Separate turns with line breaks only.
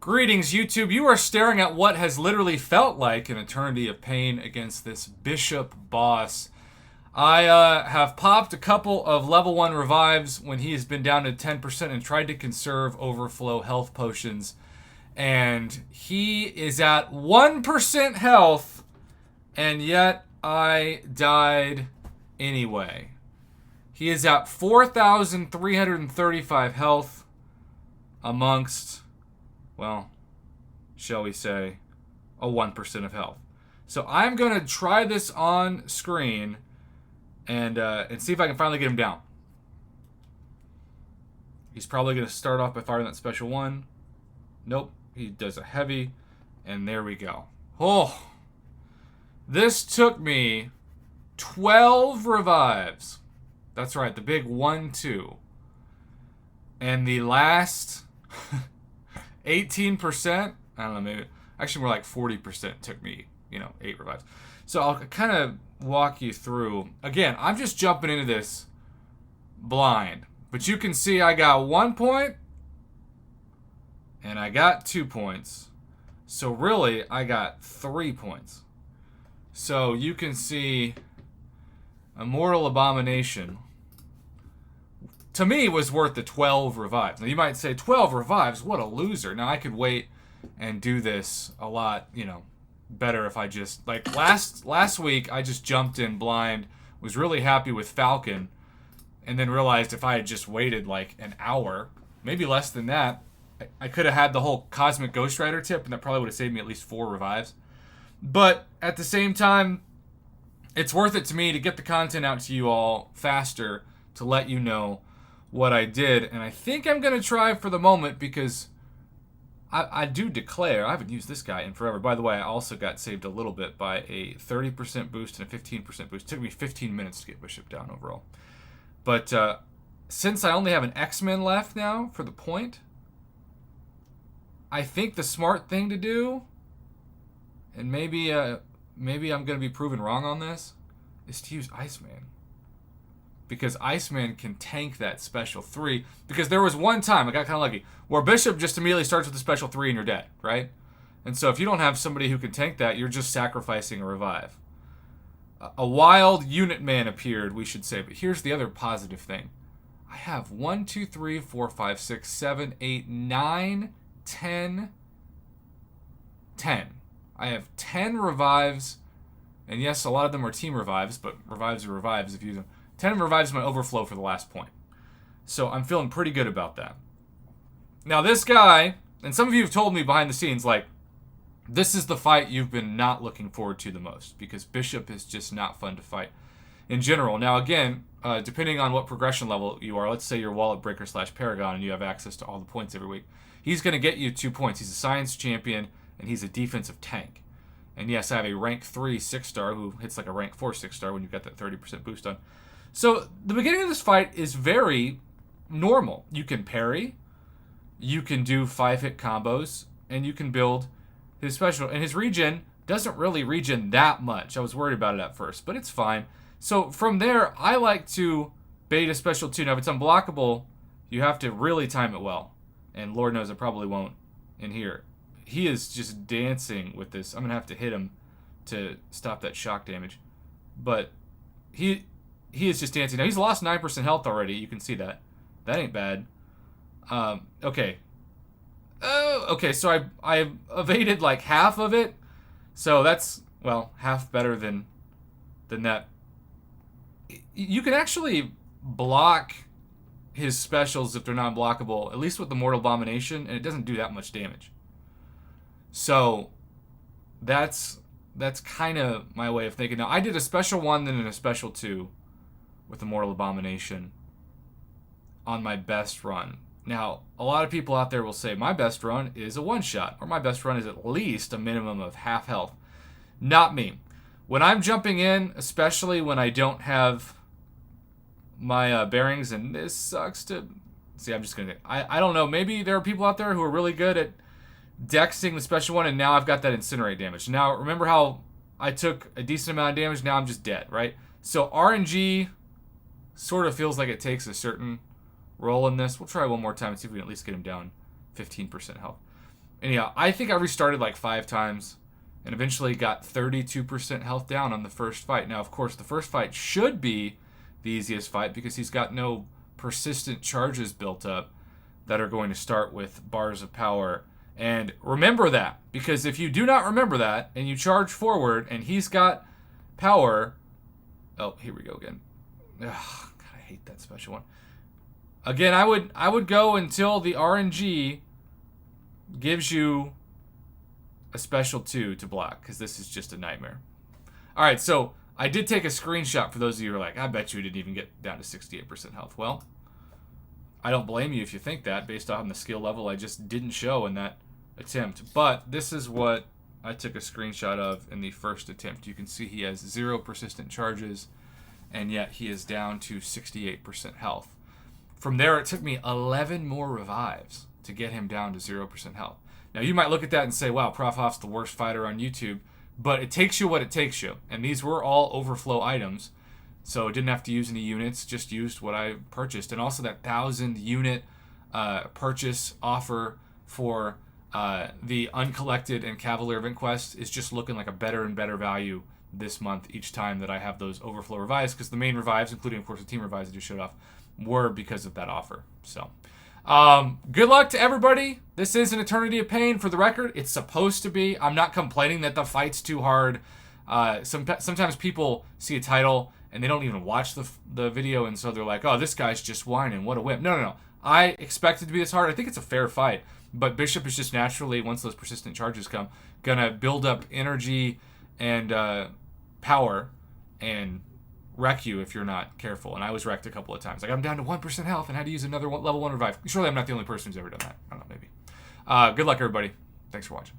Greetings, YouTube. You are staring at what has literally felt like an eternity of pain against this Bishop boss. I have popped a couple of level 1 revives when he has been down to 10% and tried to conserve overflow health potions. And he is at 1% health, and yet I died anyway. He is at 4,335 health amongst, well, shall we say, a 1% of health. So I'm going to try this on screen and see if I can finally get him down. He's probably going to start off by firing that special one. Nope, he does a heavy, and there we go. Oh, this took me 12 revives. That's right, the big 1-2. And the last 18%, I don't know, maybe, actually more like 40% took me, 8 revives. So I'll kind of walk you through. Again, I'm just jumping into this blind. But you can see I got 1 point, and I got 2 points. So really, I got 3 points. So you can see Immortal Abomination, to me, was worth the 12 revives. Now, you might say, 12 revives? What a loser. Now, I could wait and do this a lot, better if I just, like, last week, I just jumped in blind, was really happy with Falcon, and then realized if I had just waited, like, an hour, maybe less than that, I could have had the whole Cosmic Ghost Rider tip, and that probably would have saved me at least 4 revives. But, at the same time, it's worth it to me to get the content out to you all faster, to let you know what I did. And I think I'm going to try for the moment, because I do declare, I haven't used this guy in forever. By the way, I also got saved a little bit by a 30% boost and a 15% boost. It took me 15 minutes to get Bishop down overall. But since I only have an X-Men left now for the point, I think the smart thing to do, and maybe I'm going to be proven wrong on this, is to use Iceman. Because Iceman can tank that special 3. Because there was one time, I got kind of lucky, where Bishop just immediately starts with a special 3 and you're dead, right? And so if you don't have somebody who can tank that, you're just sacrificing a revive. A wild unit man appeared, we should say. But here's the other positive thing. I have 1, 2, 3, 4, 5, 6, 7, 8, 9, 10. I have 10 revives. And yes, a lot of them are team revives, but revives are revives if you use them. 10 revives my overflow for the last point. So I'm feeling pretty good about that. Now this guy, and some of you have told me behind the scenes, like, this is the fight you've been not looking forward to the most, because Bishop is just not fun to fight in general. Now again, depending on what progression level you are, let's say you're Wallet Breaker / Paragon and you have access to all the points every week, he's going to get you 2 points. He's a science champion, and he's a defensive tank. And yes, I have a rank 3 6-star who hits like a rank 4 6-star when you've got that 30% boost on. So the beginning of this fight is very normal. You can parry, you can do 5-hit combos, and you can build his special. And his regen doesn't really regen that much. I was worried about it at first, but it's fine. So from there, I like to bait a special 2. Now if it's unblockable, you have to really time it well. And Lord knows I probably won't in here. He is just dancing with this. I'm going to have to hit him to stop that shock damage. But he is just dancing. Now, he's lost 9% health already. You can see that. That ain't bad. Okay. Oh, okay, so I evaded like half of it. So that's, well, half better than that. You can actually block his specials if they're not blockable, at least with the Mortal Abomination, and it doesn't do that much damage. So that's kind of my way of thinking. Now, I did a special 1, then a special 2 with the Mortal Abomination on my best run. Now, a lot of people out there will say my best run is a 1-shot, or my best run is at least a minimum of half health. Not me. When I'm jumping in, especially when I don't have my bearings, and this sucks to... See, I'm just going to... I don't know. Maybe there are people out there who are really good at dexing the special 1, and now I've got that incinerate damage. Now, remember how I took a decent amount of damage? Now I'm just dead, right? So RNG sort of feels like it takes a certain role in this. We'll try one more time and see if we can at least get him down 15% health. Anyhow, I think I restarted like 5 times and eventually got 32% health down on the first fight. Now, of course, the first fight should be the easiest fight because he's got no persistent charges built up that are going to start with bars of power. And remember that, because if you do not remember that and you charge forward and he's got power... Oh, here we go again. Ugh, God, I hate that special one. Again, I would go until the RNG gives you a special 2 to block, because this is just a nightmare. All right, so I did take a screenshot for those of you who are like, I bet you didn't even get down to 68% health. Well, I don't blame you if you think that, based on the skill level I just didn't show in that attempt. But this is what I took a screenshot of in the first attempt. You can see he has 0 persistent charges, and yet he is down to 68% health. From there, it took me 11 more revives to get him down to 0% health. Now, you might look at that and say, wow, Prof Hoff's the worst fighter on YouTube, but it takes you what it takes you. And these were all overflow items, so I didn't have to use any units, just used what I purchased. And also that 1,000 unit purchase offer for the Uncollected and Cavalier Event Quest is just looking like a better and better value this month each time that I have those overflow revives, because the main revives, including, of course, the team revives I just showed off, were because of that offer. So good luck to everybody. This is an eternity of pain. For the record, it's supposed to be. I'm not complaining that the fight's too hard. Sometimes people see a title and they don't even watch the video, and so they're like, oh, this guy's just whining, what a whip. No. I expect it to be this hard. I think it's a fair fight, but Bishop is just naturally, once those persistent charges come, gonna build up energy and power and wreck you if you're not careful. And I was wrecked a couple of times. Like, I'm down to 1% health and had to use another level 1 revive. Surely I'm not the only person who's ever done that. I don't know, maybe. Good luck, everybody. Thanks for watching.